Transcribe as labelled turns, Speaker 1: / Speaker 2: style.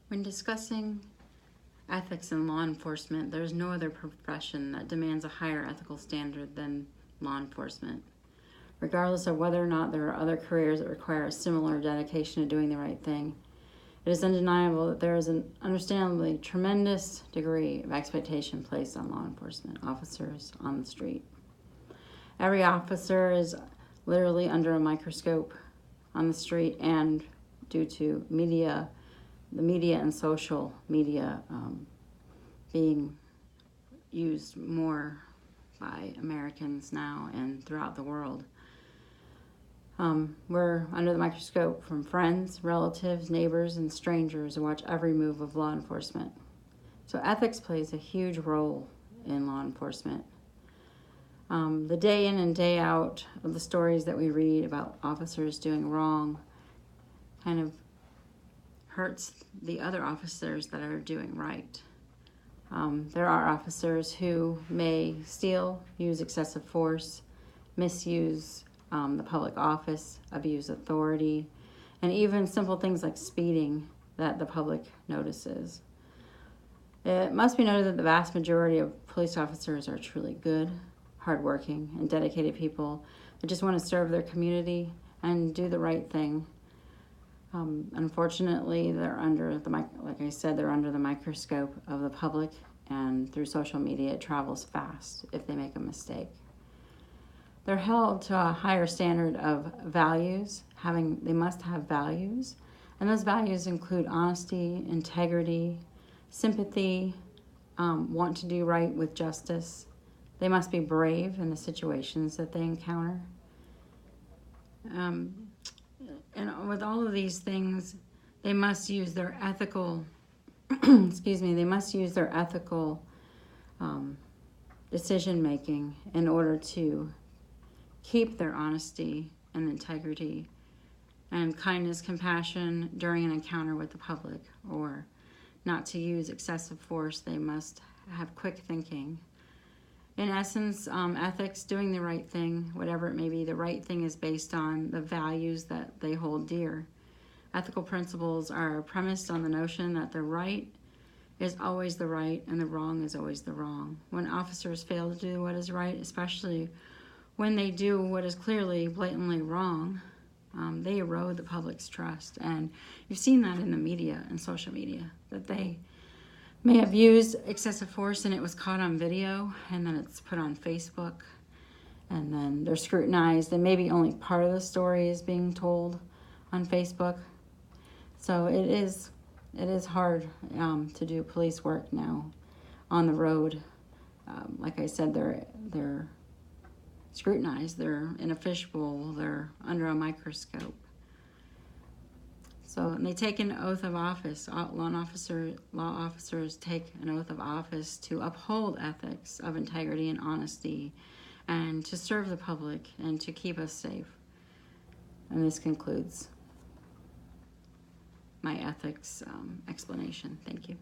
Speaker 1: When discussing ethics in law enforcement, there is no other profession that demands a higher ethical standard than law enforcement. Regardless of whether or not there are other careers that require a similar dedication to doing the right thing, it is undeniable that there is an understandably tremendous degree of expectation placed on law enforcement officers on the street. Every officer is literally under a microscope on the street, and due to the media and social media being used more by Americans now and throughout the world. We're under the microscope from friends, relatives, neighbors, and strangers who watch every move of law enforcement. So ethics plays a huge role in law enforcement. The day in and day out of the stories that we read about officers doing wrong kind of hurts the other officers that are doing right. There are officers who may steal, use excessive force, misuse the public office, abuse authority, and even simple things like speeding that the public notices. It must be noted that the vast majority of police officers are truly good, hardworking, and dedicated people that just want to serve their community and do the right thing. Unfortunately, they're under they're under the microscope of the public, and through social media, it travels fast if they make a mistake. They're held to a higher standard of values. They must have values, and those values include honesty, integrity, sympathy, want to do right with justice. They must be brave in the situations that they encounter. And with all of these things, they must use their ethical, they must use their ethical decision making in order to keep their honesty and integrity and kindness, compassion during an encounter with the public, or not to use excessive force. They must have quick thinking. In essence, ethics, doing the right thing, whatever it may be, the right thing is based on the values that they hold dear. Ethical principles are premised on the notion that the right is always the right and the wrong is always the wrong. When officers fail to do what is right, especially when they do what is clearly, blatantly wrong, they erode the public's trust. And you've seen that in the media and social media, that they may have used excessive force and it was caught on video, and then it's put on Facebook, and then they're scrutinized, and maybe only part of the story is being told on Facebook. So it is hard to do police work now on the road. Like I said, they're scrutinized, they're in a fishbowl, they're under a microscope. So, and they take an oath of office. Law officers take an oath of office to uphold ethics of integrity and honesty, and to serve the public and to keep us safe. And this concludes my ethics explanation. Thank you.